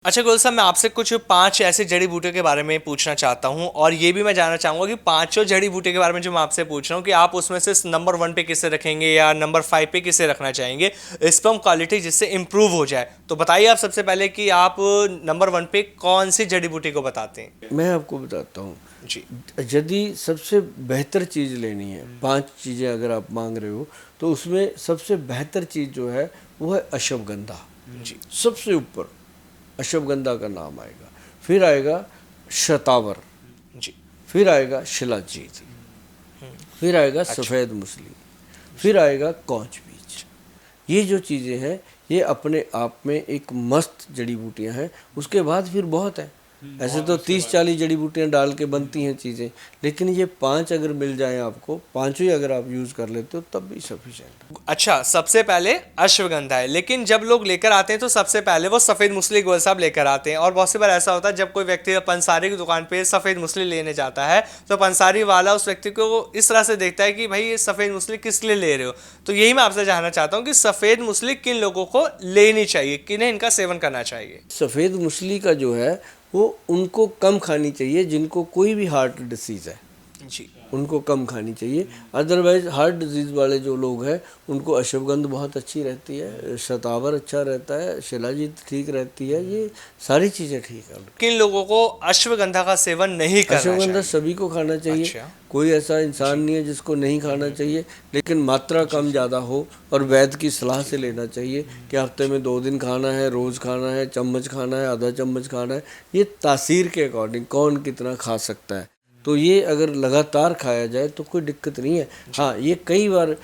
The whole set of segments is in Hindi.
अच्छा गोल साहब, मैं आपसे कुछ 5 ऐसे जड़ी बूटियों के बारे में पूछना चाहता हूँ और ये भी मैं जानना चाहूँगा कि पांचों जड़ी बूटियों के बारे में जो मैं आपसे पूछ रहा हूँ कि आप उसमें से नंबर 1 पे किसे रखेंगे या नंबर 5 पे किसे रखना चाहेंगे स्पर्म क्वालिटी जिससे इम्प्रूव हो जाए। तो बताइए आप सबसे पहले कि आप नंबर 1 पे कौन सी जड़ी बूटी को बताते हैं। मैं आपको बताता हूँ। जी यदि सबसे बेहतर चीज़ लेनी है, 5 चीज़ें अगर आप मांग रहे हो, तो उसमें सबसे बेहतर चीज़ जो है वो है अश्वगंधा। जी सबसे ऊपर अश्वगंधा का नाम आएगा, फिर आएगा शतावर, जी फिर आएगा जी शिलाजीत, जी। फिर आएगा अच्छा। सफ़ेद मूसली, फिर आएगा कौच बीज। ये जो चीज़ें हैं ये अपने आप में एक मस्त जड़ी बूटियां हैं। उसके बाद फिर बहुत है। ऐसे तो 30-40 जड़ी बूटियां डाल के बनती हैं चीज़ें, लेकिन ये 5 अगर मिल जाएं आपको, पांचों ही अगर आप यूज़ कर लेते हो तब भी सफिशिएंट है। अच्छा, सबसे पहले अश्वगंधा है, लेकिन जब लोग लेकर आते हैं तो सबसे पहले वो सफेद मूसली गोल साहब लेकर आते हैं। और बहुत सी बार ऐसा होता है जब कोई व्यक्ति पंसारी की दुकान पे सफेद मूसली लेने जाता है तो पंसारी वाला उस व्यक्ति को इस तरह से देखता है कि भाई ये सफेद मूसली किस लिए ले रहे हो। तो यही मैं आपसे जानना चाहता हूँ कि सफेद मूसली किन लोगों को लेनी चाहिए, किन्हें इनका सेवन करना चाहिए। सफ़ेद मूसली का जो है वो उनको कम खानी चाहिए जिनको कोई भी हार्ट डिसीज़ है, जी उनको कम खानी चाहिए। अदरवाइज़ हार्ट डिजीज़ वाले जो लोग हैं उनको अश्वगंध बहुत अच्छी रहती है, शतावर अच्छा रहता है, शिलाजीत ठीक रहती है, ये सारी चीज़ें ठीक है। किन लोगों को अश्वगंधा का सेवन नहीं करना अश्वगंधा चाहिए। सभी को खाना चाहिए, अच्छा। कोई ऐसा इंसान जी नहीं है जिसको नहीं खाना चाहिए, लेकिन मात्रा कम ज़्यादा हो और वैद्य की सलाह से लेना चाहिए कि हफ्ते में 2 दिन खाना है, रोज़ खाना है, चम्मच खाना है, आधा चम्मच खाना है। ये तासीर के अकॉर्डिंग कौन कितना खा सकता है, तो ये अगर लगातार खाया जाए तो कोई दिक्कत नहीं है। हाँ, ये कई बार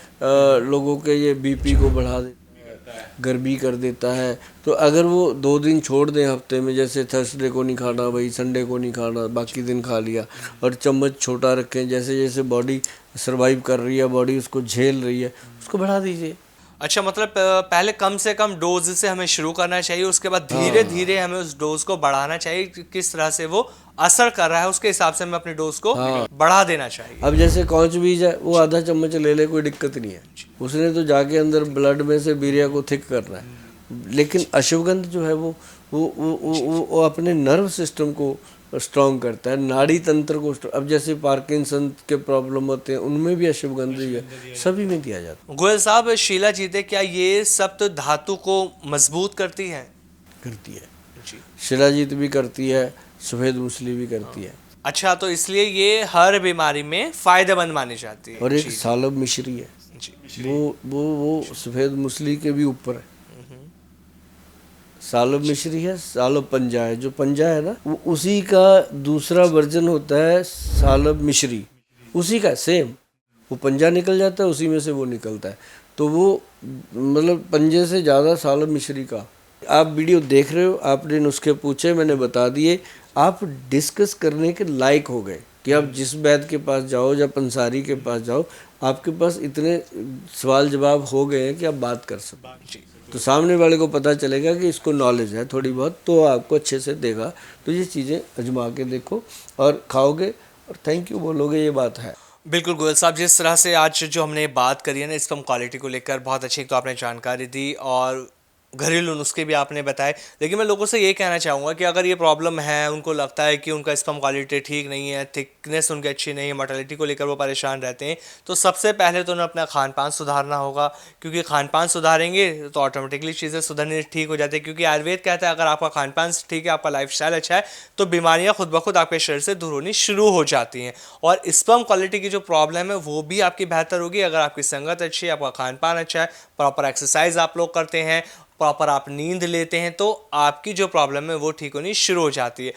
लोगों के ये बीपी को बढ़ा देता है, गर्मी कर देता है। तो अगर वो 2 दिन छोड़ दें हफ्ते में, जैसे थर्सडे को नहीं खाना भाई, संडे को नहीं खाना, बाकी दिन खा लिया, और चम्मच छोटा रखें, जैसे जैसे बॉडी सर्वाइव कर रही है, बॉडी उसको झेल रही है, उसको बढ़ा दीजिए। अच्छा, मतलब पहले कम से कम डोज से हमें शुरू करना चाहिए, उसके बाद धीरे धीरे हाँ हमें उस डोज को बढ़ाना चाहिए कि किस तरह से वो असर कर रहा है उसके हिसाब से हमें अपनी डोज को हाँ। बढ़ा देना चाहिए। अब जैसे कौच बीज है, वो आधा चम्मच ले ले, कोई दिक्कत नहीं है, उसने तो जाके अंदर ब्लड में से बीरिया को थिक करना है। लेकिन अश्वगंध जो है वो अपने नर्व सिस्टम को स्ट्रॉन्ग करता है, नाड़ी तंत्र को अब जैसे पार्किंसन के प्रॉब्लम होते हैं उनमें भी अश्वगंध ही है, सभी में दिया जाता गोयल साहब, शीला जीते क्या ये सप्त धातु को मजबूत करती है। करती है। जी शिलाजीत भी करती है, सफ़ेद मूसली भी करती है, अच्छा, तो इसलिए ये हर बीमारी में फायदेमंद मानी जाती है। और एक जी जी सालब मिश्री है, जी। वो सफ़ेद मूसली के भी ऊपर है। सालब मिश्री है, सालब पंजा है, जो पंजा है ना वो उसी का दूसरा वर्जन होता है सालब मिश्री, उसी का सेम। वो पंजा निकल जाता है, उसी में से वो निकलता है, तो वो मतलब पंजे से ज़्यादा सालब मिश्री का। आप वीडियो देख रहे हो, आपने नुस्खे पूछे, मैंने बता दिए, आप डिस्कस करने के लायक हो गए कि आप जिस वैद्य के पास जाओ या पंसारी के पास जाओ, आपके पास इतने सवाल जवाब हो गए हैं कि आप बात कर सको। जी तो सामने वाले को पता चलेगा कि इसको नॉलेज है थोड़ी बहुत, तो आपको अच्छे से देगा। तो ये चीज़ें आजमा के देखो और खाओगे और थैंक यू बोलोगे, ये बात है। बिल्कुल गोयल साहब, जिस तरह से आज जो हमने बात करी है ना स्पर्म क्वालिटी को लेकर, बहुत अच्छी तो आपने जानकारी दी और घरेलू नुस्खे भी आपने बताए। लेकिन मैं लोगों से ये कहना चाहूँगा कि अगर ये प्रॉब्लम है, उनको लगता है कि उनका स्पर्म क्वालिटी ठीक नहीं है, थिकनेस उनकी अच्छी नहीं है, मोर्टेलिटी को लेकर वो परेशान रहते हैं, तो सबसे पहले तो उन्हें अपना खान पान सुधारना होगा। क्योंकि खान पान सुधारेंगे तो ऑटोमेटिकली चीज़ें सुधरनी ठीक हो जाती है। क्योंकि आयुर्वेद कहता है अगर आपका खान पान ठीक है, आपका लाइफ स्टाइल अच्छा है, तो बीमारियाँ खुद ब खुद आपके शरीर से दूर होनी शुरू हो जाती हैं। और स्पर्म क्वालिटी की जो प्रॉब्लम है वो भी आपकी बेहतर होगी अगर आपकी संगत अच्छी है, आपका खान पान अच्छा है, प्रॉपर एक्सरसाइज आप लोग करते हैं, प्रॉपर आप नींद लेते हैं, तो आपकी जो प्रॉब्लम है वो ठीक होनी शुरू हो जाती है।